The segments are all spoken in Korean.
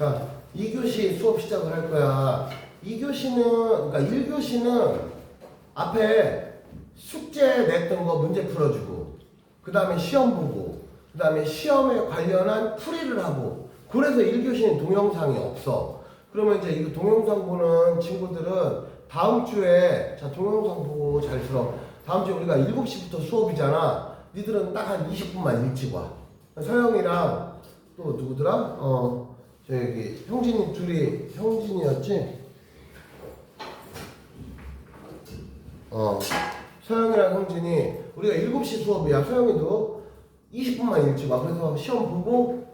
자, 2교시 수업 시작을 할 거야. 2교시는, 그러니까 1교시는 앞에 숙제 냈던 거 문제 풀어주고, 그 다음에 시험 보고, 그 다음에 시험에 관련한 풀이를 하고, 그래서 1교시는 동영상이 없어. 그러면 이제 이거 동영상 보는 친구들은 다음 주에, 자, 동영상 보고 잘 들어. 다음 주에 우리가 7시부터 수업이잖아. 니들은 딱 한 20분만 일찍 와. 서영이랑 또 누구더라? 저기 형진이 둘이 형진이었지? 서영이랑 형진이 우리가 7시 수업이야. 서영이도 20분만 일찍 와. 그래서 시험 보고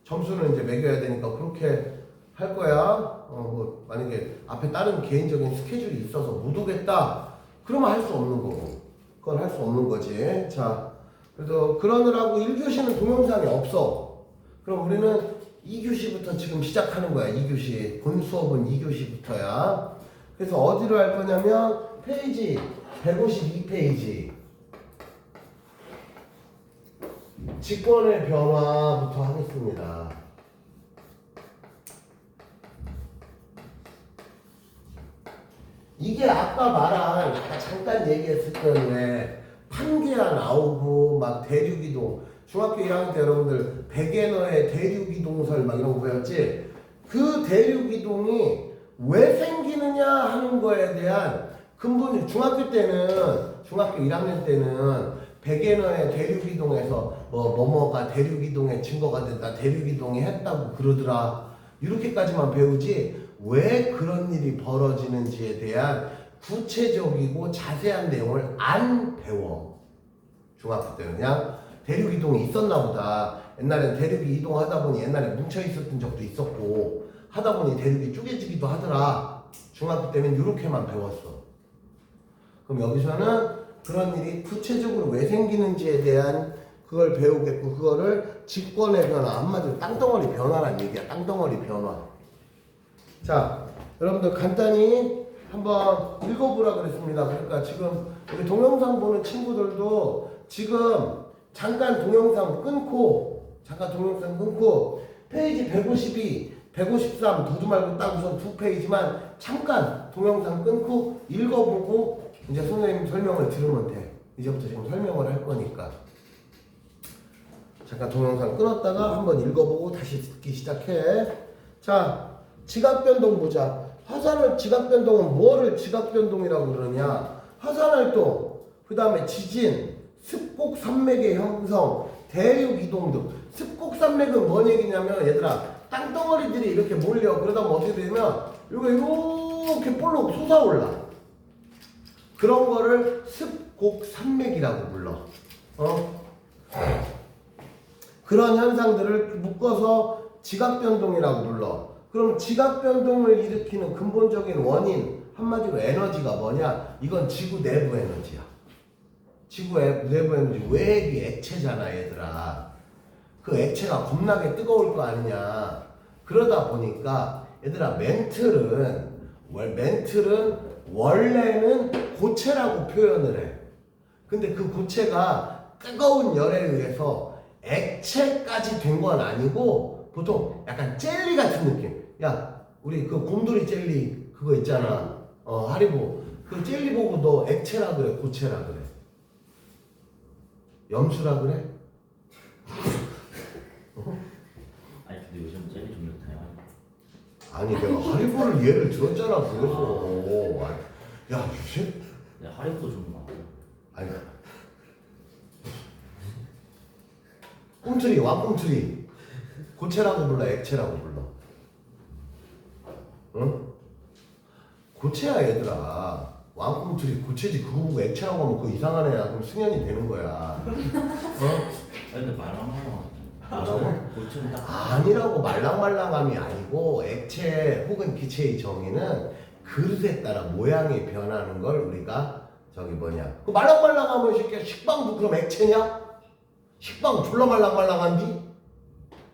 점수는 이제 매겨야 되니까 그렇게 할 거야. 뭐 만약에 앞에 다른 개인적인 스케줄이 있어서 못 오겠다. 그러면 할 수 없는 거고. 그건 할 수 없는 거지. 자, 그래서 그러느라고 1교시는 동영상이 없어. 그럼 우리는 2교시부터 지금 시작하는 거야. 2교시. 본 수업은 2교시부터야. 그래서 어디로 할 거냐면 페이지 152페이지. 직권의 변화부터 하겠습니다. 이게 아까 말한, 아까 잠깐 얘기했을 때 왜 판계가 나오고 막 대륙이동, 중학교 1학년 때 여러분들 백예너의 대륙이동설 막 이런 거 배웠지? 그 대륙이동이 왜 생기느냐 하는 거에 대한 근본이 중학교 1학년 때는 백예너의 대륙이동에서 뭐뭐가 대륙이동의 증거가 된다, 대륙이동이 했다고 그러더라. 이렇게까지만 배우지 왜 그런 일이 벌어지는지에 대한 구체적이고 자세한 내용을 안 배워. 중학교 때는 그냥 대륙이동이 있었나 보다. 옛날엔 대륙이 이동하다 보니 옛날에 뭉쳐 있었던 적도 있었고 하다 보니 대륙이 쪼개지기도 하더라. 중학교 때는 이렇게만 배웠어. 그럼 여기서는 그런 일이 구체적으로 왜 생기는지에 대한 그걸 배우겠고, 그거를 직권의 변화, 한마디로 땅덩어리 변화란 얘기야. 땅덩어리 변화. 자, 여러분들 간단히 한번 읽어보라 그랬습니다. 그러니까 지금 우리 동영상 보는 친구들도 지금 잠깐 동영상 끊고 페이지 152, 153 두두 말고 딱 우선 두 페이지만 잠깐 동영상 끊고 읽어보고 이제 선생님 설명을 들으면 돼. 이제부터 지금 설명을 할 거니까. 잠깐 동영상 끊었다가 한번 읽어보고 다시 듣기 시작해. 자, 지각변동 보자. 화산을 지각변동은 뭐를 지각변동이라고 그러냐? 화산활동, 그 다음에 지진, 습곡산맥의 형성, 대륙이동 등. 습곡산맥은 뭔 얘기냐면 얘들아, 땅덩어리들이 이렇게 몰려. 그러다 보면 어떻게 되냐면 이거 이렇게 볼록 솟아올라. 그런 거를 습곡산맥이라고 불러. 그런 현상들을 묶어서 지각변동이라고 불러. 그럼 지각변동을 일으키는 근본적인 원인, 한마디로 에너지가 뭐냐? 이건 지구 내부 에너지야. 지구 내부 에너지, 외액이 액체잖아, 얘들아. 그 액체가 겁나게 뜨거울 거 아니냐. 그러다 보니까 얘들아, 멘틀은 원래는 고체라고 표현을 해. 근데 그 고체가 뜨거운 열에 의해서 액체까지 된 건 아니고 보통 약간 젤리 같은 느낌. 야, 우리 그 곰돌이 젤리 그거 있잖아. 하리보. 그 젤리 보고 너 액체라 그래, 고체라 그래? 염수라 그래? 아니 근데 요즘 젤리 종류 다양하니까. 아니 내가 하리보를 예를 들었잖아. 그래서 야 요새 네, 하리보도 좀 많아요. 아니 꿈틀이 왕꿈틀이 고체라고 불러, 액체라고 불러? 응? 고체야 얘들아. 왕꿈틀이 고체지. 그거 보고 액체라고 하면 그거 이상한 애야. 그럼 승연이 되는 거야. 근데 말랑말랑. 뭐라고? 고체는 딱. 아니라고. 말랑말랑함이 아니고 액체 혹은 기체의 정의는 그릇에 따라 모양이 변하는 걸 우리가 그 말랑말랑하면 식빵도 그럼 액체냐? 식빵 졸라 말랑말랑한디?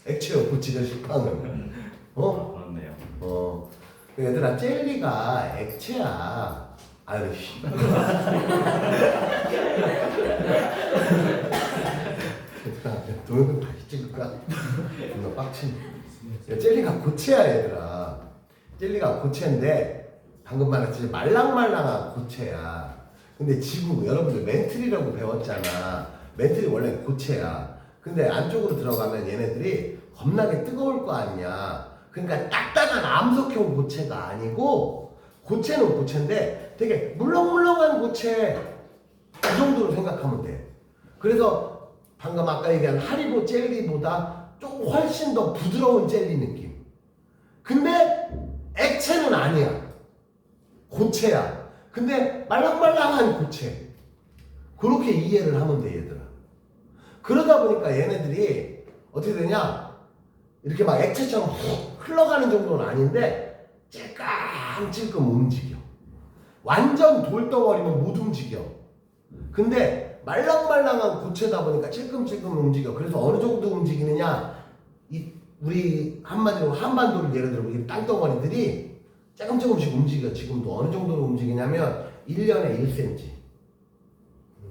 액체요, 고치죠, 식빵은. 그렇네요. 얘들아, 젤리가 액체야. 아유, 씨. 동영상 다시 찍을까? 존나 빡치네. 젤리가 고체야 얘들아. 젤리가 고체인데 방금 말했지 말랑말랑한 고체야. 근데 지구 여러분들 멘틀이라고 배웠잖아. 멘틀이 원래 고체야. 근데 안쪽으로 들어가면 얘네들이 겁나게 뜨거울 거 아니야. 그러니까 딱딱한 암석형 고체가 아니고 고체는 고체인데 되게 물렁물렁한 고체 그 정도로 생각하면 돼. 그래서 방금 아까 얘기한 하리보 젤리보다 좀 훨씬 더 부드러운 젤리 느낌. 근데 액체는 아니야. 고체야. 근데 말랑말랑한 고체. 그렇게 이해를 하면 돼 얘들아. 그러다 보니까 얘네들이 어떻게 되냐, 이렇게 막 액체처럼 훅 흘러가는 정도는 아닌데 찔끔찔끔 움직여. 완전 돌덩어리면 못 움직여. 근데 말랑말랑한 고체다 보니까 찔끔찔끔 움직여. 그래서 어느 정도 움직이느냐, 우리 한마디로 한반도를 예를 들어 우리 땅덩어리들이 조금씩 움직여. 지금도 어느 정도로 움직이냐면 1년에 1cm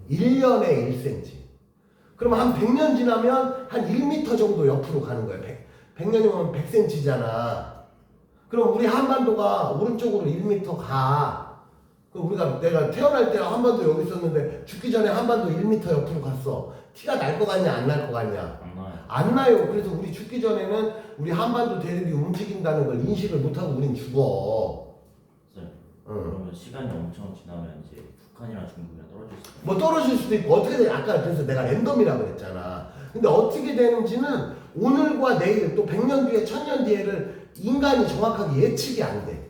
1년에 1cm. 그럼 한 100년 지나면 한 1m 정도 옆으로 가는 거야. 100년이면 100cm잖아. 그럼 우리 한반도가 오른쪽으로 1m 가. 그럼 내가 태어날 때 한반도 여기 있었는데 죽기 전에 한반도 1m 옆으로 갔어. 티가 날 것 같냐 안 날 것 같냐? 안 나요. 안 나요. 그래서 우리 죽기 전에는 우리 한반도 대륙이 움직인다는 걸 인식을 못하고 우린 죽어. 네. 그러면 시간이 엄청 지나면 이제 북한이랑 중국이랑 떨어질 수 있어요. 뭐 떨어질 수도 있고 어떻게 돼? 아까 그래서 내가 랜덤이라고 그랬잖아. 근데 어떻게 되는지는 오늘과 내일 또 100년 뒤에 1000년 뒤에를 인간이 정확하게 예측이 안 돼.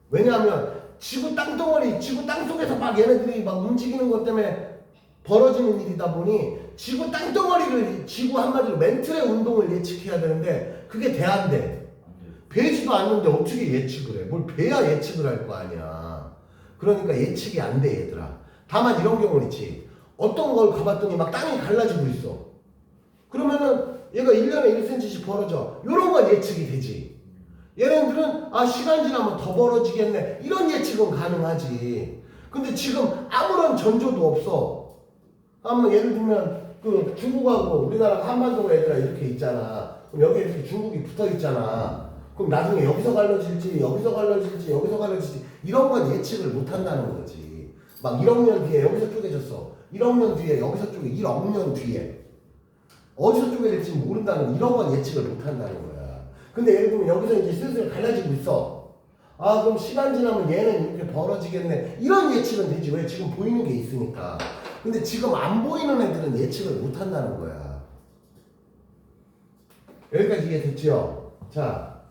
왜냐하면 지구 땅덩어리, 지구 땅속에서 막 얘네들이 막 움직이는 것 때문에 벌어지는 일이다 보니 지구 땅덩어리를, 지구 한마디로 멘틀의 운동을 예측해야 되는데 그게 돼 안 돼. 안 돼요. 배지도 않는데 어떻게 예측을 해? 뭘 배야 예측을 할 거 아니야. 그러니까 예측이 안 돼 얘들아. 다만 이런 경우는 있지. 어떤 걸 가봤더니 막 땅이 갈라지고 있어. 그러면은 얘가 1년에 1cm씩 벌어져. 이런 건 예측이 되지. 얘네들은 시간 지나면 더 벌어지겠네. 이런 예측은 가능하지. 근데 지금 아무런 전조도 없어. 한번 예를 들면 그 중국하고 우리나라 한반도 애들아 이렇게 있잖아. 그럼 여기 이렇게 중국이 붙어 있잖아. 그럼 나중에 여기서 갈라질지 여기서 갈라질지 여기서 갈라질지 이런 건 예측을 못 한다는 거지. 막 1억 년 뒤에 여기서 쪼개졌어. 1억 년 뒤에 여기서 쪼개 1억 년 뒤에 어디서 쪼개질지 모른다는, 이런 건 예측을 못 한다는 거야. 근데 예를 들면 여기서 이제 슬슬 갈라지고 있어. 그럼 시간 지나면 얘는 이렇게 벌어지겠네. 이런 예측은 되지. 왜? 지금 보이는 게 있으니까. 근데 지금 안 보이는 애들은 예측을 못 한다는 거야. 여기까지 이해됐죠? 자,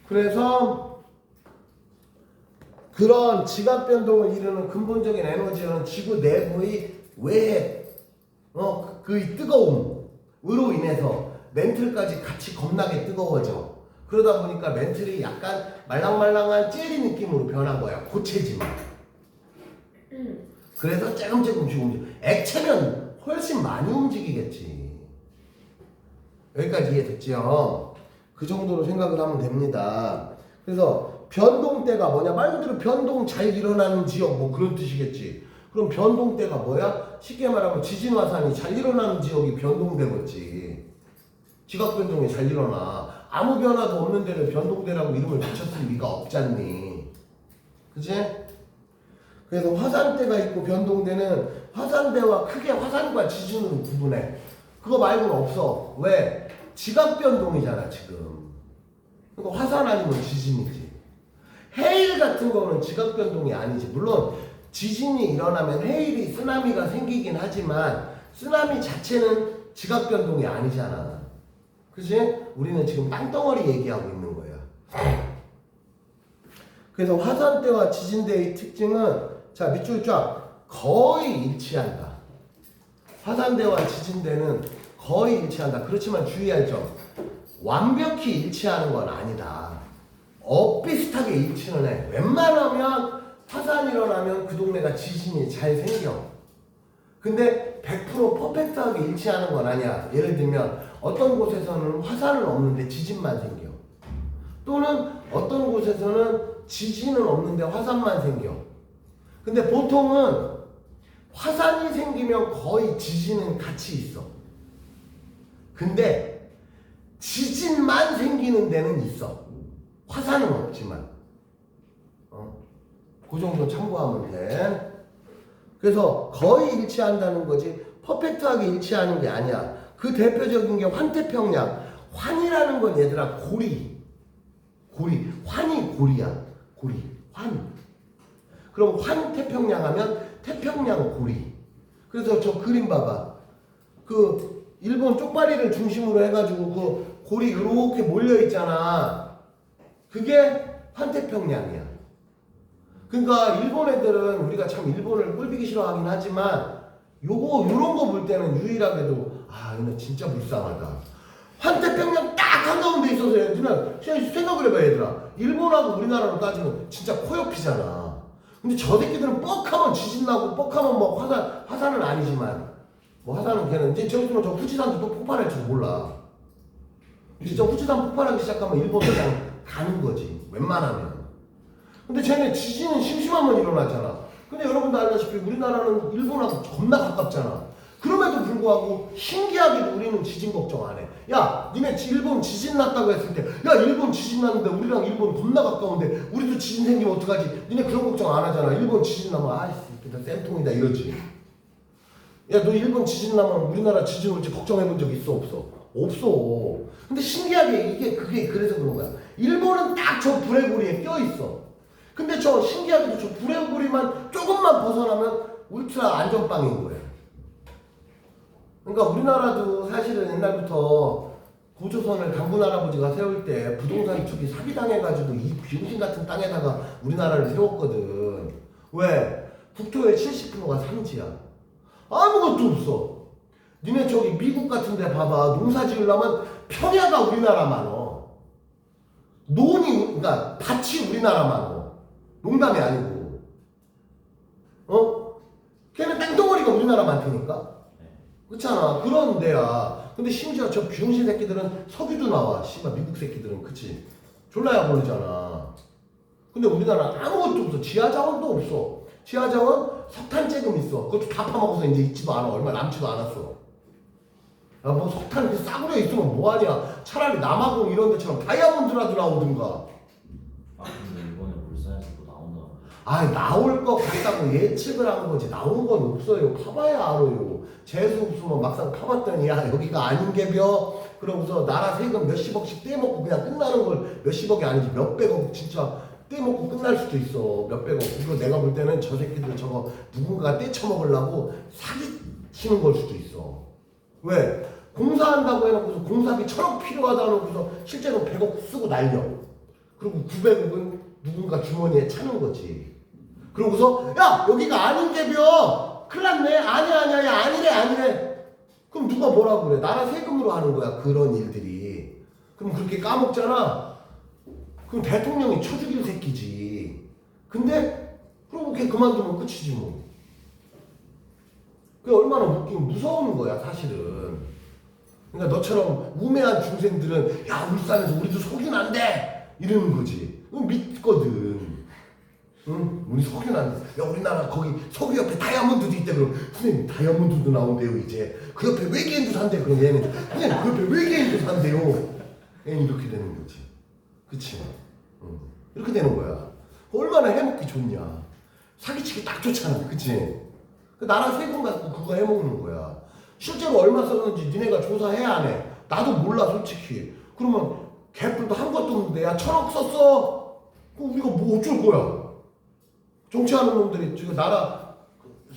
그래서 그런 지각 변동을 이루는 근본적인 에너지는 지구 내부의 외핵, 그 뜨거움으로 인해서 멘틀까지 같이 겁나게 뜨거워져. 그러다 보니까 멘틀이 약간 말랑말랑한 젤리 느낌으로 변한 거야. 고체지만. 그래서 조금씩 움직여. 액체면 훨씬 많이 움직이겠지. 여기까지 이해됐죠? 그 정도로 생각을 하면 됩니다. 그래서 변동대가 뭐냐? 말 그대로 변동 잘 일어나는 지역, 뭐 그런 뜻이겠지. 그럼 변동대가 뭐야? 쉽게 말하면 지진 화산이 잘 일어나는 지역이 변동대겠지. 지각 변동이 잘 일어나. 아무 변화도 없는 데를 변동대라고 이름을 붙였을 리가 없잖니. 그치? 그래서 화산대가 있고 변동대는 화산대와 크게 화산과 지진으로 구분해. 그거 말고는 없어. 왜? 지각 변동이잖아 지금. 그러니까 화산 아니면 지진이지. 해일 같은 거는 지각 변동이 아니지. 물론 지진이 일어나면 해일이, 쓰나미가 생기긴 하지만 쓰나미 자체는 지각 변동이 아니잖아. 그치? 우리는 지금 땅덩어리 얘기하고 있는 거야. 그래서 화산대와 지진대의 특징은, 자, 밑줄 쫙, 거의 일치한다. 화산대와 지진대는 거의 일치한다. 그렇지만 주의할 점, 완벽히 일치하는 건 아니다. 엇비슷하게 일치는 해. 웬만하면 화산이 일어나면 그 동네가 지진이 잘 생겨. 근데 100% 퍼펙트하게 일치하는 건 아니야. 예를 들면 어떤 곳에서는 화산은 없는데 지진만 생겨. 또는 어떤 곳에서는 지진은 없는데 화산만 생겨. 근데 보통은 화산이 생기면 거의 지진은 같이 있어. 근데 지진만 생기는 데는 있어. 화산은 없지만. 그 정도 참고하면 돼. 그래서 거의 일치한다는 거지 퍼펙트하게 일치하는 게 아니야. 그 대표적인 게 환태평양. 환이라는 건 얘들아 고리. 환이 고리야. 고리. 환. 그럼 환태평양 하면 태평양 고리. 그래서 저 그림 봐봐. 그 일본 쪽발이를 중심으로 해가지고 그 골이 이렇게 몰려 있잖아. 그게 환태평양이야. 그러니까 일본 애들은 우리가 참 일본을 꼴보기 싫어하긴 하지만 요런 거 볼 때는 유일하게도 얘네 진짜 불쌍하다. 환태평양 딱 한가운데 있어서 얘들은 생각을 해봐 얘들아. 일본하고 우리나라로 따지면 진짜 코옆이잖아. 근데 저 새끼들은 뻑하면 지진 나고 뻑하면 뭐 화산은 아니지만 뭐 화산은 걔는 이제 저기서 저 후지산도 또 폭발할지도 몰라. 이제 저 후지산 폭발하기 시작하면 일본 그냥 가는 거지. 웬만하면. 근데 쟤네 지진은 심심하면 일어나잖아. 근데 여러분도 알다시피 우리나라는 일본하고 겁나 가깝잖아. 그럼에도 불구하고 신기하게도 우리는 지진 걱정 안 해. 야, 니네 일본 지진 났다고 했을 때, 야, 일본 지진 났는데 우리랑 일본 겁나 가까운데 우리도 지진 생기면 어떡하지? 니네 그런 걱정 안 하잖아. 일본 지진 나면 아이씨, 쌤통이다 이러지. 야, 너 일본 지진 나면 우리나라 지진 올지 걱정해 본 적 있어 없어? 없어. 근데 신기하게 그게 그래서 그런 거야. 일본은 딱 저 불의 고리에 껴 있어. 근데 저 신기하게도 저 불의 고리만 조금만 벗어나면 울트라 안전빵인 거야. 그러니까 우리나라도 사실은 옛날부터 고조선을 단군 할아버지가 세울 때 부동산 투기 사기당해가지고 이 비용신 같은 땅에다가 우리나라를 세웠거든. 왜? 국토의 70%가 산지야. 아무것도 없어. 니네 저기 미국 같은 데 봐봐. 농사 지으려면 평야가 우리나라 많어. 그러니까 밭이 우리나라 많어. 농담이 아니고. 걔는 땅덩어리가 우리나라 많다니까? 그렇잖아. 그런 데야. 근데 심지어 저 비용신 새끼들은 석유도 나와. 씨발 미국 새끼들은. 그치? 졸라야 모르잖아. 근데 우리나라는 아무것도 없어. 지하자원도 없어. 지하자원 석탄재금 있어. 그것도 다 파먹어서 이제 있지도 않아. 얼마 남지도 않았어. 야, 뭐 석탄 그 싸구려 있으면 뭐하냐. 차라리 남아공 이런 데처럼 다이아몬드라도 나오든가. 근데 이번에 울산에서 또 나온다고. 나올 것 같다고 예측을 한 거지. 나온 건 없어요. 파봐야 알아요. 재수 없으면 막상 파봤더니 야 여기가 아닌 게벼. 그러고서 나라 세금 몇십억씩 떼먹고 그냥 끝나는 걸 몇십억이 아니지 몇백억 진짜 떼먹고 끝날 수도 있어. 몇백억. 그거 내가 볼 때는 저 새끼들 저거 누군가가 떼쳐먹으려고 사기치는 걸 수도 있어. 왜? 공사한다고 해놓고서 공사비 1,000억 필요하다 해놓고서 실제로 100억 쓰고 날려. 그리고 900억은 누군가 주머니에 차는 거지. 그러고서 야 여기가 아닌 게벼. 큰일 났네. 아니야 야 아니래. 그럼 누가 뭐라고 그래? 나라 세금으로 하는 거야 그런 일들이. 그럼 그렇게 까먹잖아. 그럼 대통령이 쳐 죽일 새끼지. 근데 그러고 걔 그만두면 끝이지 뭐. 그게 얼마나 웃기고 무서운 거야 사실은. 그러니까 너처럼 우매한 중생들은 야 울산에서 우리도 속이면 안 돼 이러는 거지. 믿거든. 응? 우리 석유는 안 돼. 야 우리나라 거기 석유 옆에 다이아몬드도 있대. 그럼 선생님 다이아몬드도 나온대요 이제. 그 옆에 외계인도 산대. 그럼 얘는 선생님 그 옆에 외계인도 산대요. 얘는 이렇게 되는 거지. 그치? 응. 이렇게 되는 거야. 얼마나 해먹기 좋냐. 사기치기 딱 좋잖아. 그치? 그 나라 세금 갖고 그거 해먹는 거야. 실제로 얼마 썼는지 니네가 조사해야 안 해. 나도 몰라 솔직히. 그러면 개뿔도 한 것도 없는데 야 1,000억 썼어? 그럼 우리가 뭐 어쩔 거야? 정치하는 놈들이 지금 나라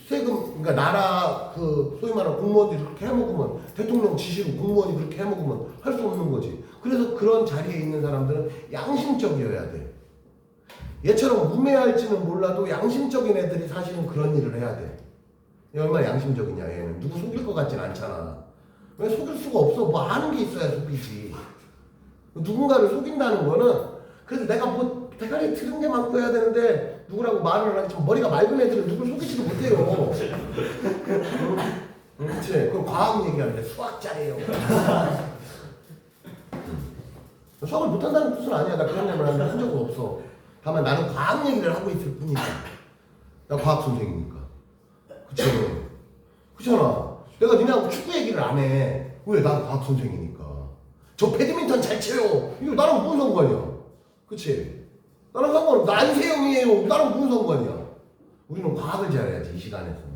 세금, 그러니까 나라 그 소위 말하는 공무원들이 그렇게 해먹으면 대통령 지시로 공무원이 그렇게 해먹으면 할 수 없는 거지. 그래서 그런 자리에 있는 사람들은 양심적이어야 돼. 얘처럼 우매할지는 몰라도 양심적인 애들이 사실은 그런 일을 해야 돼. 얘 얼마나 양심적이냐 얘는. 누구 속일 것 같진 않잖아. 왜 속일 수가 없어. 뭐 아는 게 있어야 속이지. 누군가를 속인다는 거는 그래서 내가 뭐 대가리 틀은 게 많고 해야 되는데 누구라고 말을 하지만 머리가 맑은 애들은 누굴 속이지도 못해요. 그치? 그럼 과학 얘기하는데 수학자래요. 수학을 못한다는 뜻은 아니야. 나 그런 얘기를 한 적은 없어. 다만 나는 과학 얘기를 하고 있을 뿐이야. 나 과학 선생이니까. 그치? 그렇잖아. 내가 니네하고 축구 얘기를 안 해. 왜? 난 과학 선생이니까. 저 배드민턴 풍산 잘 쳐요. 이거 나랑 무슨 상관이야? 그치? 나랑 상관없어. 나 안세영이에요. 나랑 무슨 상관이야? 우리는 과학을 잘해야지 이 시간에서는.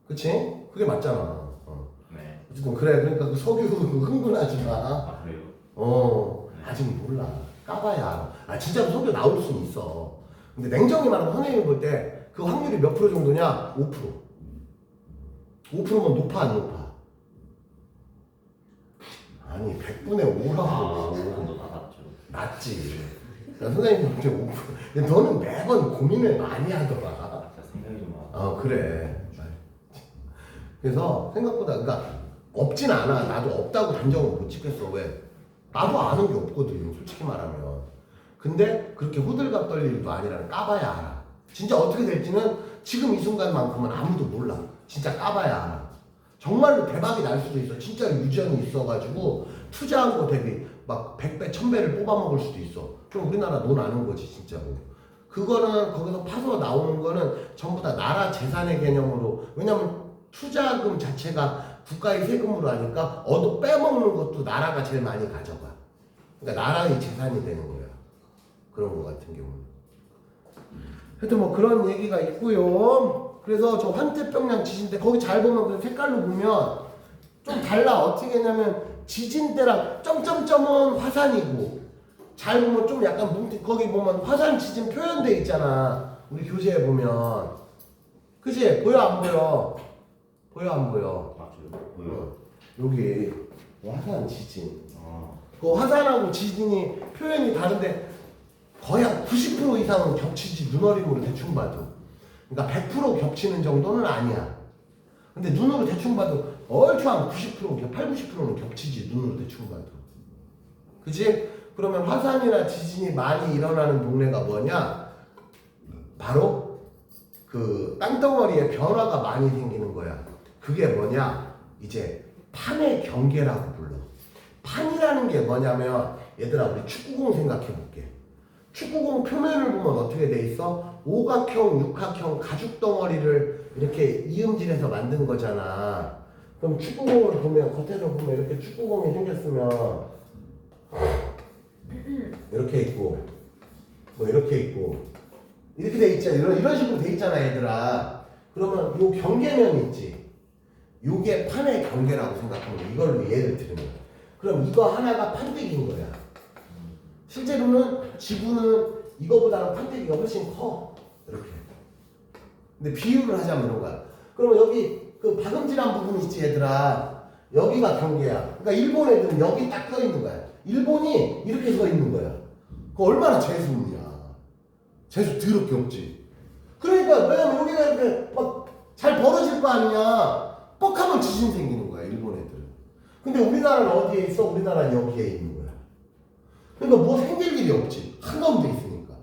그치? 그게 맞잖아. 네. 어쨌든 그래. 그러니까 그 석유 흥분하지 마. 아 그래요? 아직 몰라. 까봐야 알아. 아 진짜로 석유 나올 수는 있어. 근데 냉정히 말하면 선생님이 볼 때 그 확률이 몇 프로 정도냐? 5%. 5%면 높아 안 높아? 아니 100분의 5라고. 한도 다 맞죠. 낮지. 그러니까 선생님 볼 때 5%. 근데 너는 매번 고민을 많이 하더라. 아, 생각이 좀 많아. 그래. 그래서 생각보다 그러니까 없진 않아. 나도 없다고 단정을 못 짓겠어. 왜? 나도 아는 게 없거든. 솔직히 말하면. 근데 그렇게 호들갑 떨릴 일도 아니라 까봐야 알아. 진짜 어떻게 될지는 지금 이 순간만큼은 아무도 몰라. 진짜 까봐야 알아. 정말로 대박이 날 수도 있어. 진짜 유전이 있어가지고 투자한 거 대비 막 100배, 1000배를 뽑아먹을 수도 있어. 그럼 우리나라 돈 아는 거지 진짜로. 그거는 거기서 파서 나오는 거는 전부 다 나라 재산의 개념으로. 왜냐면 투자금 자체가 국가의 세금으로 하니까 빼먹는 것도 나라가 제일 많이 가져가. 그러니까 나라의 재산이 되는 거야. 그런 거 같은 경우는. 하여튼 뭐 그런 얘기가 있고요. 그래서 저 환태평양 지진 때 거기 잘 보면 그 색깔로 보면 좀 달라. 어떻게 했냐면 지진 때랑 점점점은 화산이고 잘 보면 좀 약간 거기 보면 화산 지진 표현돼 있잖아. 우리 교재에 보면. 그치? 보여 안 보여? 보여 안 보여? 맞죠. 보여. 여기 화산 지진. 아. 그 화산하고 지진이 표현이 다른데 거의 한 90% 이상은 겹치지. 눈어림으로 대충 봐도. 그러니까 100% 겹치는 정도는 아니야. 근데 눈으로 대충 봐도 얼추 한 90%, 8, 90%는 겹치지. 눈으로 대충 봐도. 그치? 그러면 화산이나 지진이 많이 일어나는 동네가 뭐냐? 바로 그 땅덩어리에 변화가 많이 생기는 거야. 그게 뭐냐? 이제 판의 경계라고 불러. 판이라는 게 뭐냐면 얘들아 우리 축구공 생각해 볼게. 축구공 표면을 보면 어떻게 돼 있어? 오각형, 육각형 가죽 덩어리를 이렇게 이음질해서 만든 거잖아. 그럼 축구공을 보면 겉에서 보면 이렇게 축구공이 생겼으면 이렇게 있고 뭐 이렇게 있고 이렇게 돼 있잖아. 이런 식으로 돼 있잖아 얘들아. 그러면 요 경계면이 있지. 요게 판의 경계라고 생각하면 이걸로 예를 들으면 그럼 이거 하나가 판때기인 거야. 실제로는 지구는 이거보다는 판때기가 훨씬 커. 이렇게. 근데 비유를 하자면 이런 거야. 그러면 여기 그 박음질한 부분 있지 얘들아. 여기가 경계야. 그러니까 일본 애들은 여기 딱 서 있는 거야. 일본이 이렇게 서 있는 거야. 그거 얼마나 재수없냐. 재수 더럽게 없지. 그러니까 왜냐면 여기가 이렇게 막 잘 벌어질 거 아니냐. 뻑하면 지진 생기는 거야 일본 애들은. 근데 우리나라는 어디에 있어? 우리나라는 여기에 있는 거야. 그러니까 뭐 생길 일이 없지. 한가운데 있으니까.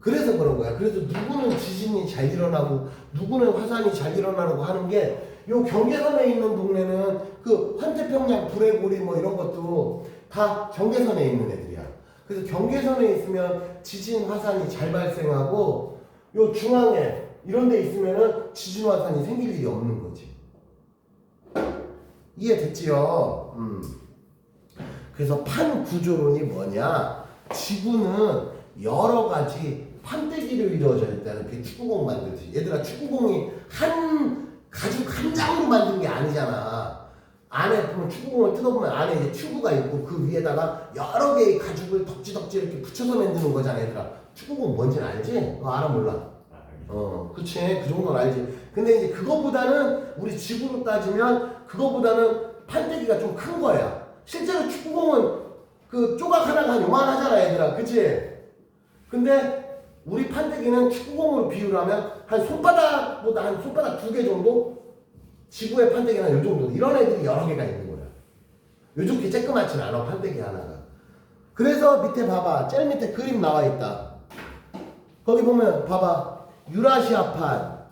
그래서 그런 거야. 그래서 누구는 지진이 잘 일어나고 누구는 화산이 잘 일어나라고 하는 게 요 경계선에 있는 동네는 그 환태평양 불의고리 뭐 이런 것도 다 경계선에 있는 애들이야. 그래서 경계선에 있으면 지진 화산이 잘 발생하고 요 중앙에 이런 데 있으면은 지진 화산이 생길 일이 없는 거지. 이해됐지요? 그래서 판 구조론이 뭐냐? 지구는 여러 가지 판때기로 이루어져 있다는 게 축구공 만들듯이. 얘들아 축구공이 한 가죽 한 장으로 만든 게 아니잖아. 안에 보면 축구공을 뜯어보면 안에 이제 튜브가 있고 그 위에다가 여러 개의 가죽을 덕지덕지 이렇게 붙여서 만드는 거잖아 얘들아. 축구공 뭔지는 알지? 너 알아 몰라? 그치. 그 정도는 알지. 근데 이제 그거보다는 우리 지구로 따지면 그거보다는 판때기가 좀 큰 거야. 실제로 축구공은 그 조각 하나가 한 요만하잖아 얘들아. 그치? 근데 우리 판때기는 축구공으로 비유를 하면 한 손바닥보다 한 손바닥 2개 정도? 지구의 판때기는 요 정도. 이런 애들이 여러 개가 있는 거야. 요렇게 쬐끄맣진 않아 판때기 하나가. 그래서 밑에 봐봐. 제일 밑에 그림 나와 있다. 거기 보면 봐봐. 유라시아판,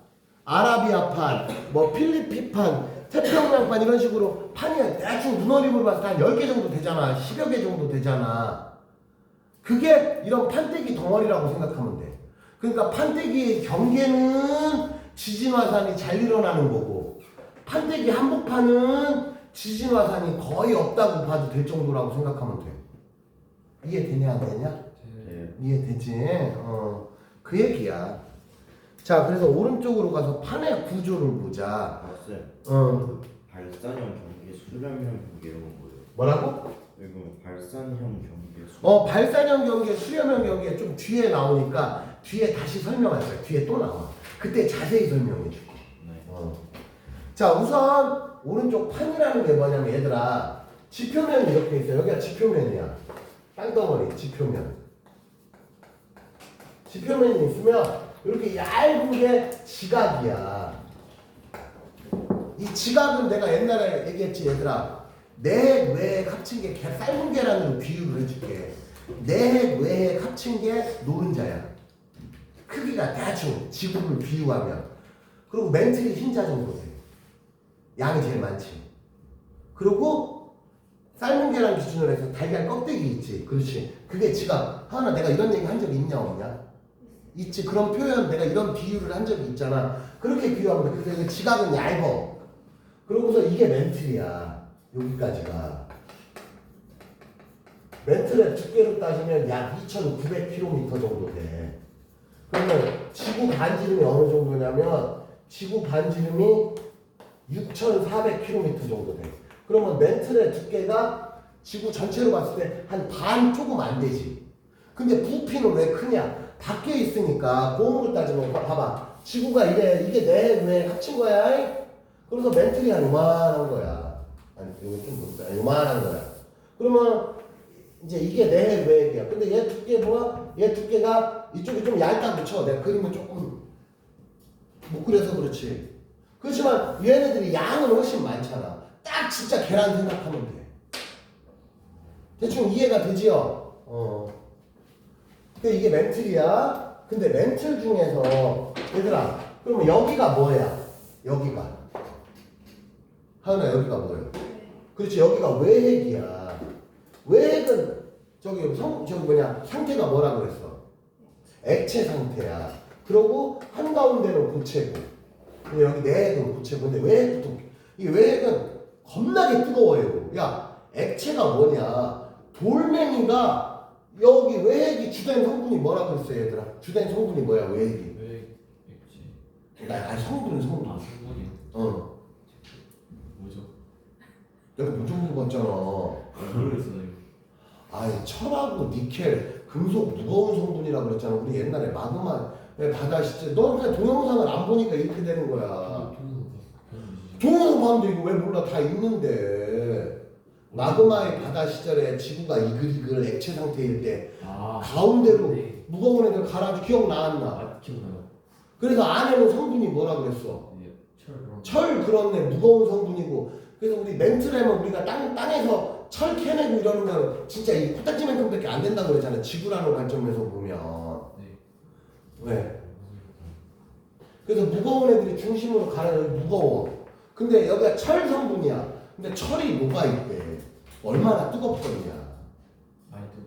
아라비아판, 뭐 필리핀판, 태평양판 이런 식으로 판이 대충 눈어림으로 봤을 때 한 10개 정도 되잖아. 10여 개 정도 되잖아. 그게 이런 판때기 덩어리라고 생각하면 돼. 그러니까 판때기의 경계는 지진 화산이 잘 일어나는 거고 판때기 한복판은 지진 화산이 거의 없다고 봐도 될 정도라고 생각하면 돼. 이해되냐 안 되냐? 네. 이해되지? 그 얘기야. 자, 그래서 오른쪽으로 가서 판의 구조를 보자. 쌤, 발산형 경계, 수렴형 경계 이런 건 뭐예요? 뭐라고? 이거 발산형 경계, 수렴. 발산형 경계, 수렴형 경계 좀 뒤에 나오니까 뒤에 다시 설명할 거야. 뒤에 또 나와. 그때 자세히 설명해 줄게. 네. 자, 우선 오른쪽 판이라는 게 뭐냐면 얘들아, 지표면이 이렇게 있어. 여기가 지표면이야. 땅덩어리 지표면. 지표면이 있으면 이렇게 얇은 게 지각이야. 이 지각은 내가 옛날에 얘기했지 얘들아. 내핵 외핵 합친 게 삶은 계란으로 비유를 해줄게. 내핵 외핵 합친 게 노른자야. 크기가 대충 지구를 비유하면. 그리고 멘틀이 흰자 정도 돼. 양이 제일 많지. 그리고 삶은 계란 기준으로 해서 달걀 껍데기 있지. 그렇지. 그게 지각. 하나 내가 이런 얘기 한 적 있냐 없냐? 있지. 그런 표현 내가 이런 비유를 한 적이 있잖아. 그렇게 비유하면 돼. 그래서 지각은 얇어. 그러고서 이게 멘틀이야. 여기까지가. 멘틀의 두께로 따지면 약 2,900km 정도 돼. 그러면 지구 반지름이 어느 정도냐면 지구 반지름이 6,400km 정도 돼. 그러면 멘틀의 두께가 지구 전체로 봤을 때 한 반 조금 안 되지. 근데 부피는 왜 크냐? 밖에 있으니까 고음으로 따지면 봐봐. 지구가 이게 내 합친 거야. 그래서 멘틀이 한 요만한 거야. 아니 이거 좀 높다. 요만한 거야. 그러면 이제 이게 내 외액이야. 근데 얘 두께 뭐야? 얘 두께가 이쪽이 좀 얇다고 쳐. 내가 그림을 조금 못 그려서 그렇지. 그렇지만 얘네들이 양은 훨씬 많잖아. 딱 진짜 계란 생각하면 돼. 대충 이해가 되지요? 근데 이게 멘틀이야. 근데 멘틀 중에서 얘들아, 그러면 여기가 뭐야? 여기가. 하은아 여기가 뭐예요? 그렇지, 여기가 외핵이야. 외핵은 저기 상태가 뭐라 그랬어? 액체 상태야. 그러고 한가운데는 고체고, 근데 여기 내핵은 고체고. 근데 외핵도, 이 외핵은 겁나게 뜨거워요. 야, 액체가 뭐냐? 돌멩이가 여기 외핵이 주된 성분이 뭐라 그랬어요, 얘들아? 주된 성분이 뭐야, 외핵이? 왜 액체? 아니 성분. 아 성분이요? 뭐죠? 내가 무슨 물어봤잖아. 모르겠어요. 아니 철하고 니켈, 금속 무거운 성분이라 그랬잖아. 우리 옛날에 마그마에 바다 시절. 너 그냥 동영상을 안 보니까 이렇게 되는 거야. 동영상 보면 돼. 이거 왜 몰라? 다 있는데. 마그마의 바다 시절에 지구가 이글이글 액체 상태일 때 가운데로 네. 무거운 애들 가라앉아. 기억나 안 나? 아 기억나요. 그래서 안에는 성분이 뭐라 그랬어? 네, 철. 철. 그렇네. 무거운 성분이고. 그래서 우리 멘틀하면 우리가 땅에서 철 캐내고 이러는 건 진짜 이 코딱지만큼밖에 안 된다고 그러잖아. 지구라는 관점에서 보면. 네. 왜? 그래서 무거운 애들이 중심으로 가는 무거워. 근데 여기가 철 성분이야. 근데 철이 뭐가 있대? 얼마나 뜨겁거든요.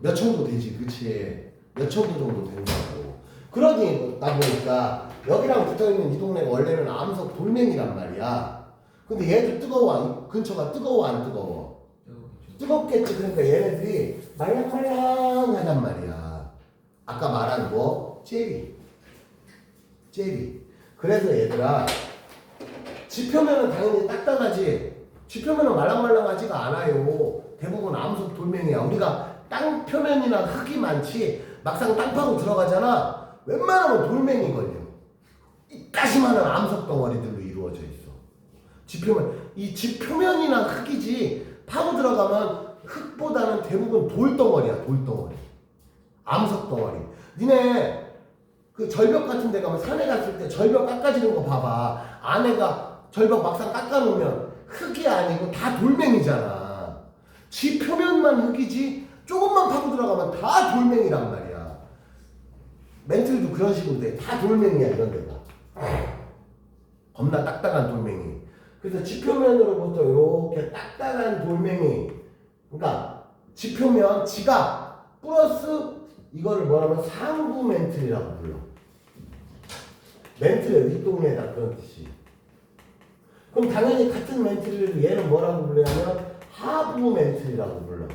몇 천도 되지, 그치? 몇 천도 정도 된다고. 그러다 보니까 여기랑 붙어있는 이 동네가 원래는 암석 돌멩이란 말이야. 근데 얘들 뜨거워. 근처가 뜨거워 안 뜨거워? 뜨겁겠지. 그러니까 얘네들이 말랑말랑하단 말이야. 아까 말한 뭐? 젤리. 그래서 얘들아, 지표면은 당연히 딱딱하지. 지표면은 말랑말랑하지가 않아요. 대부분 암석 돌멩이야. 우리가 땅 표면이나 흙이 많지 막상 땅 파고 들어가잖아. 웬만하면 돌멩이 걸려. 이까지만한 암석 덩어리들로 이루어져 있어. 이 지표면이나 흙이지 파고 들어가면 흙보다는 대부분 돌덩어리야. 돌덩어리. 암석 덩어리. 니네 그 절벽 같은 데 가면 산에 갔을 때 절벽 깎아지는 거 봐봐. 안에가 절벽 막상 깎아놓으면 흙이 아니고 다 돌멩이잖아. 지 표면만 흙이지 조금만 파고 들어가면 다 돌멩이란 말이야. 멘틀도 그런 식으로 돼. 다 돌멩이야 이런 데가. 겁나 딱딱한 돌멩이. 그래서 지표면으로부터 이렇게 딱딱한 돌멩이, 그러니까 지표면 지각 플러스 이거를 뭐라면 상부 멘틀이라고 불러. 멘틀의 윗동네다 그런 뜻이. 그럼 당연히 같은 멘트를 얘는 뭐라고 불러냐면 하부 멘트라고 불러.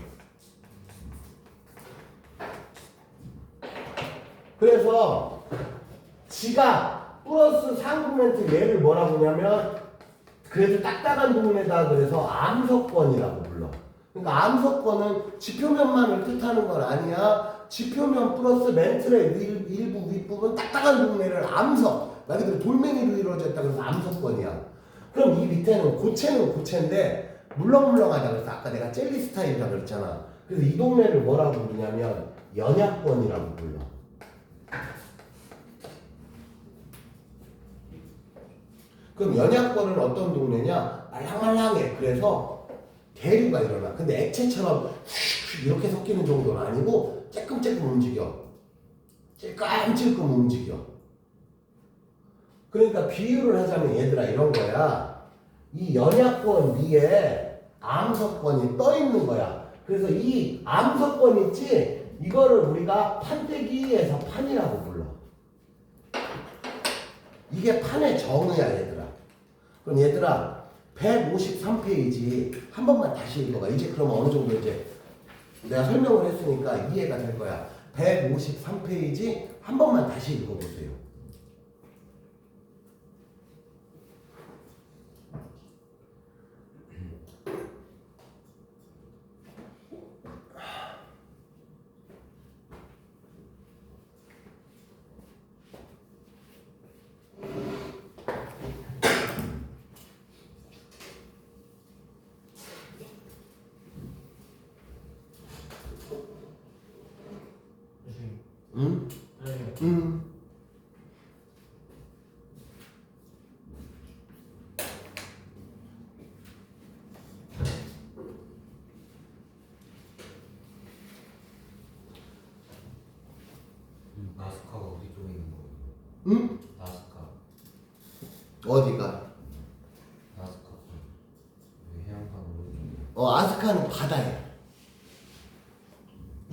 그래서 지가 플러스 상부 멘트 얘를 뭐라고 하냐면 그래도 딱딱한 동네다 그래서 암석권이라고 불러. 그러니까 암석권은 지표면만을 뜻하는 건 아니야. 지표면 플러스 멘틀의 일부 윗부분 딱딱한 동네를 암석, 말 그대로 돌멩이로 이루어졌다 그래서 암석권이야. 그럼 이 밑에는 고체는 고체인데 물렁물렁하다 그래서 아까 내가 젤리 스타일이라 그랬잖아. 그래서 이 동네를 뭐라고 부르냐면 연약권이라고 불러. 그럼 연약권은 어떤 동네냐? 말랑말랑해. 그래서 대류가 일어나. 근데 액체처럼 이렇게 섞이는 정도는 아니고 쬐끔쬐끔 움직여. 찔끔찔끔 움직여. 그러니까 비유를 하자면 얘들아 이런 거야. 이 연약권 위에 암석권이 떠 있는 거야. 그래서 이 암석권 있지? 이거를 우리가 판때기에서 판이라고 불러. 이게 판의 정의야 얘들아. 그럼 얘들아 153페이지 한 번만 다시 읽어봐. 이제 그러면 어느 정도 이제 내가 설명을 했으니까 이해가 될 거야. 153페이지 한 번만 다시 읽어보세요. 응? 응. 나스카가 어디 쪽에 있는 거예요? 응? 나스카 어디가? 나스카 왜 해안가 오른쪽에 아스카는 바다야.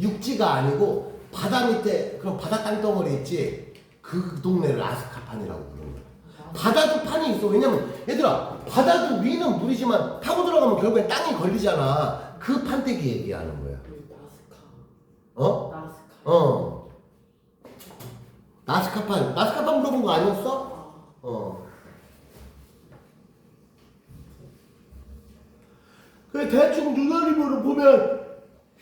육지가 아니고 바다 밑에 그럼 바다 땅덩어리 있지? 그 동네를 아스카판이라고 부르는 거야. 바다도 판이 있어. 왜냐면 얘들아 바다도 위는 물이지만 타고 들어가면 결국엔 땅이 걸리잖아. 그 판때기 얘기하는 거야. 어? 나스카. 나스카판 물어본 거 아니었어? 그래 대충 눈어림으로 보면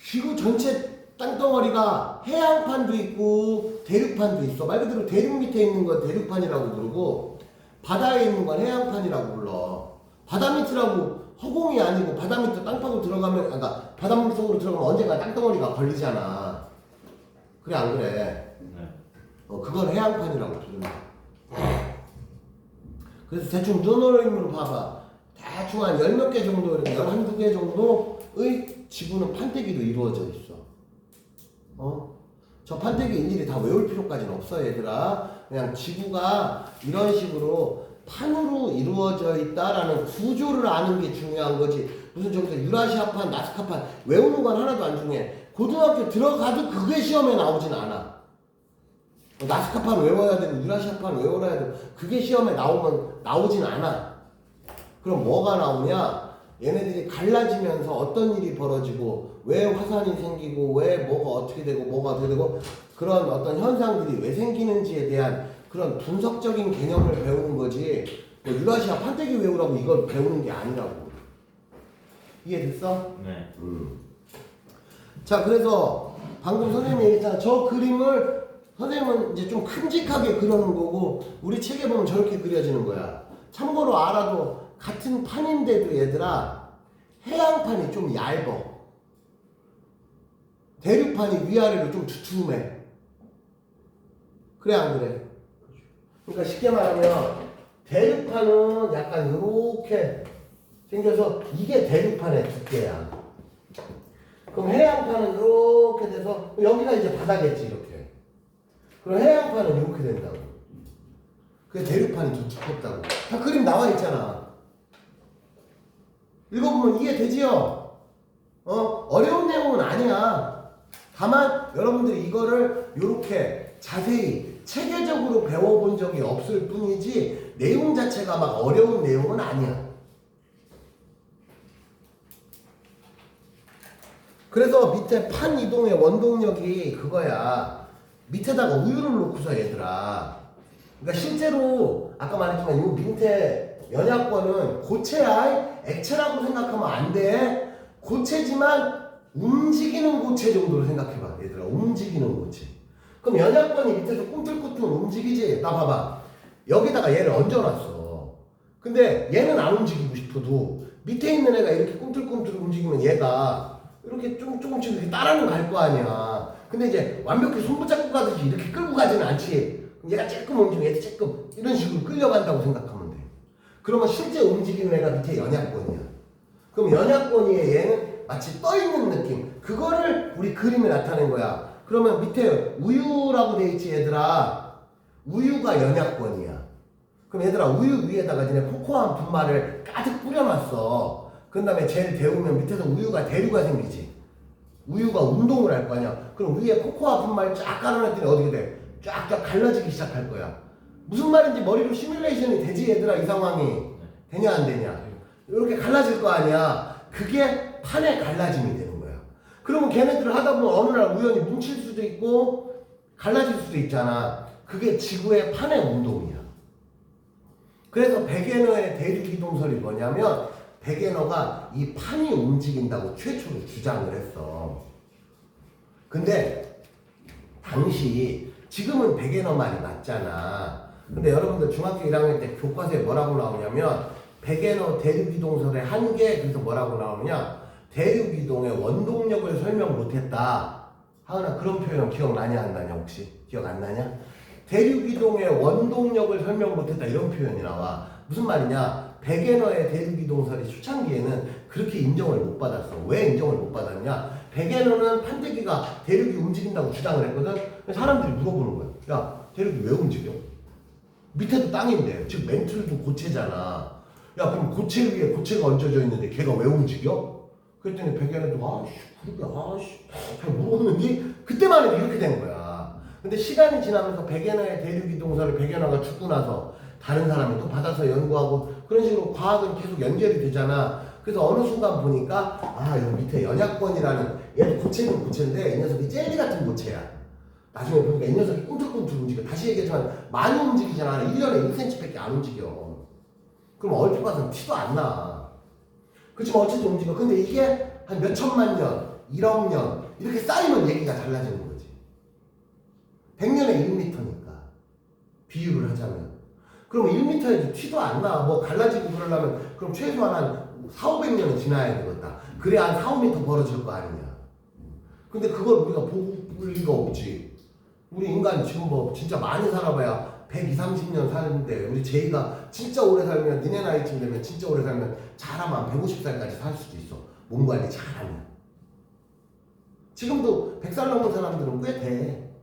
지구 전체 땅덩어리가 해양판도 있고 대륙판도 있어. 말 그대로 대륙 밑에 있는 건 대륙판이라고 부르고 바다에 있는 건 해양판이라고 불러. 바다 밑이라고 허공이 아니고 바다 밑에 땅 파고 들어가면 그러니까 바닷물 속으로 들어가면 언젠가 땅덩어리가 걸리잖아. 그래 안 그래? 네. 그건 해양판이라고 부른다. 그래서 대충 눈어림으로 봐봐. 대충 한 10몇 개 정도, 이렇게 11개 정도의 지구는 판때기로 이루어져 있어. 저 판때기 일일이 다 외울 필요까지는 없어, 얘들아. 그냥 지구가 이런 식으로 판으로 이루어져 있다라는 구조를 아는 게 중요한 거지. 무슨 저기서 유라시아판, 나스카판 외우는 건 하나도 안 중요해. 고등학교 들어가도 그게 시험에 나오진 않아. 나스카판 외워야 되고 유라시아판 외워야 되고 그게 시험에 나오진 않아. 그럼 뭐가 나오냐? 얘네들이 갈라지면서 어떤 일이 벌어지고 왜 화산이 생기고 왜 뭐가 어떻게 되고 뭐가 어떻게 되고 그런 어떤 현상들이 왜 생기는지에 대한 그런 분석적인 개념을 배우는 거지. 뭐 유라시아 판때기 외우라고 이걸 배우는 게 아니라고. 이해됐어? 네. 자, 그래서 방금 선생님이 얘기했잖아. 저 그림을 선생님은 이제 좀 큼직하게 그려놓은 거고 우리 책에 보면 저렇게 그려지는 거야. 참고로 알아도 같은 판인데도 얘들아 해양판이 좀 얇어. 대륙판이 위아래로 좀 두툼해. 그래 안 그래? 그러니까 쉽게 말하면 대륙판은 약간 이렇게 생겨서 이게 대륙판의 두께야. 그럼 해양판은 이렇게 돼서 여기가 이제 바다겠지 이렇게. 그럼 해양판은 이렇게 된다고. 그게 대륙판이 좀 두껍다고. 다 그림 나와 있잖아. 읽어보면 이해되지요? 어려운 내용은 아니야. 다만 여러분들이 이거를 이렇게 자세히 체계적으로 배워본 적이 없을 뿐이지 내용 자체가 막 어려운 내용은 아니야. 그래서 밑에 판 이동의 원동력이 그거야. 밑에다가 우유를 놓고서 얘들아. 그러니까 실제로 아까 말했지만 이 밑에 연약권은 고체야. 액체라고 생각하면 안 돼. 고체지만 움직이는 고체 정도로 생각해봐. 얘들아, 움직이는 고체. 그럼 연약권이 밑에서 꿈틀꿈틀 움직이지? 나 봐봐. 여기다가 얘를 얹어놨어. 근데 얘는 안 움직이고 싶어도 밑에 있는 애가 이렇게 꿈틀꿈틀 움직이면 얘가 이렇게 조금씩 이렇게 따라는 갈 거 아니야. 근데 이제 완벽히 손붙잡고 가듯이 이렇게 끌고 가지는 않지. 그럼 얘가 조금 움직이면 얘도 조금 이런 식으로 끌려간다고 생각하면 돼. 그러면 실제 움직이는 애가 밑에 연약권이야. 그럼 연약권 위에 얘는 마치 떠있는 느낌. 그거를 우리 그림에 나타낸 거야. 그러면 밑에 우유라고 돼 있지 얘들아. 우유가 연약권이야. 그럼 얘들아 우유 위에다가 니네 코코아 분말을 가득 뿌려놨어. 그 다음에 쟤를 데우면 밑에서 우유가 대류가 생기지. 우유가 운동을 할 거 아니야. 그럼 위에 코코아 분말 쫙 깔아놨더니 어떻게 돼? 쫙쫙 갈라지기 시작할 거야. 무슨 말인지 머리로 시뮬레이션이 되지 얘들아. 이 상황이 되냐 안 되냐. 이렇게 갈라질 거 아니야. 그게 판의 갈라짐이 되는 거야. 그러면 걔네들을 하다 보면 어느 날 우연히 뭉칠 수도 있고 갈라질 수도 있잖아. 그게 지구의 판의 운동이야. 그래서 베게너의 대륙이동설이 뭐냐면 베게너가 이 판이 움직인다고 최초로 주장을 했어. 근데 당시 지금은 베게너 말이 맞잖아. 근데 여러분들 중학교 1학년 때 교과서에 뭐라고 나오냐면 베게너 대륙이동설의 한계. 그래서 뭐라고 나오느냐, 대륙이동의 원동력을 설명 못했다. 하은아 그런 표현 기억나냐 안 나냐? 혹시 기억 안 나냐? 대륙이동의 원동력을 설명 못했다 이런 표현이 나와. 무슨 말이냐, 베게너의 대륙이동설이 초창기에는 그렇게 인정을 못 받았어. 왜 인정을 못 받았냐, 베게너는 판때기가 대륙이 움직인다고 주장을 했거든. 사람들이 물어보는 거야. 야 대륙이 왜 움직여? 밑에도 땅인데, 즉 멘틀도 고체잖아. 야 그럼 고체 위에 고체가 얹어져 있는데 걔가 왜 움직여? 그랬더니 베게너도 그러게 잘 모르는지 그때만 해도 이렇게 된 거야. 근데 시간이 지나면서 베게너의 대륙이동설을 베게너가 죽고 나서 다른 사람이 또 받아서 연구하고 그런 식으로 과학은 계속 연결이 되잖아. 그래서 어느 순간 보니까 여기 밑에 연약권이라는, 얘도 고체는 고체인데 이 녀석이 젤리 같은 고체야. 나중에 보니까 이 녀석이 꿈틀꿈틀 움직여. 다시 얘기했지만 많이 움직이잖아. 1년에 1cm밖에 안 움직여. 그럼 얼핏 봐서는 티도 안 나. 그렇지만 어쨌든 움직여. 근데 이게 한 몇 천만 년, 1억 년 이렇게 쌓이면 얘기가 달라지는 거지. 100년에 1m니까 비유를 하자면. 그럼 1m에도 티도 안 나. 뭐 갈라지고 그러려면 그럼 최소한 한 400~500년은 지나야 되겠다. 그래야 한 4~5m 벌어질 거 아니냐. 근데 그걸 우리가 볼 리가 없지. 우리 인간 지금 뭐 진짜 많이 살아봐야 120~130년 사는데, 우리 제이가 진짜 오래 살면, 니네 나이쯤 되면 진짜 오래 살면 잘하면 150살까지 살 수도 있어. 몸 관리 잘하면. 지금도 100살 넘은 사람들은 꽤 돼.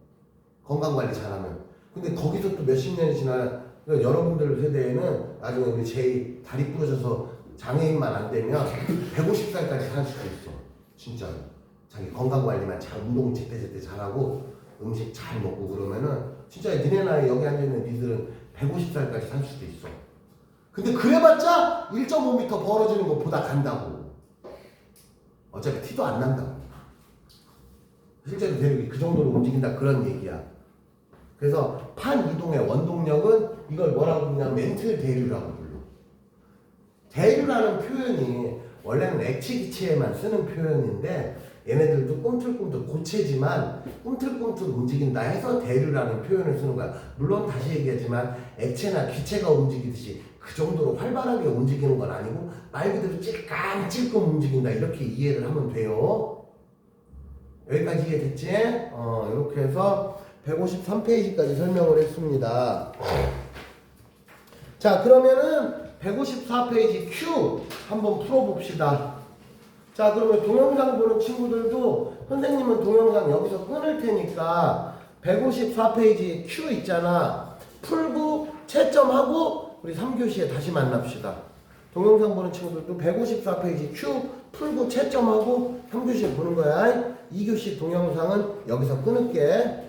건강 관리 잘하면. 근데 거기서 또 몇십 년이 지나, 여러분들 세대에는 나중에 우리 제이 다리 부러져서 장애인만 안 되면 150살까지 살 수도 있어. 진짜로. 자기 건강 관리만 잘, 운동 제때제때 잘하고 음식 잘 먹고 그러면은 진짜 니네 나이 여기 앉아있는 니들은 150살까지 살 수도 있어. 근데 그래봤자 1.5m 벌어지는 것보다 간다고. 어차피 티도 안 난다고. 실제로 대륙이 그 정도로 움직인다 그런 얘기야. 그래서 판 이동의 원동력은 이걸 뭐라고 부르냐면 멘틀 대류라고 불러. 대류라는 표현이 원래는 액체 기체에만 쓰는 표현인데 얘네들도 꿈틀꿈틀 고체지만 꿈틀꿈틀 움직인다 해서 대류라는 표현을 쓰는 거야. 물론 다시 얘기하지만 액체나 기체가 움직이듯이 그 정도로 활발하게 움직이는 건 아니고 말 그대로 찔끔찔끔 움직인다 이렇게 이해를 하면 돼요. 여기까지 이해됐지? 이렇게 해서 153페이지까지 설명을 했습니다. 자 그러면은 154페이지 Q 한번 풀어봅시다. 자 그러면 동영상 보는 친구들도 선생님은 동영상 여기서 끊을 테니까 154페이지 Q 있잖아. 풀고 채점하고 우리 3교시에 다시 만납시다. 동영상 보는 친구들도 154페이지 Q 풀고 채점하고 3교시에 보는 거야. 2교시 동영상은 여기서 끊을게.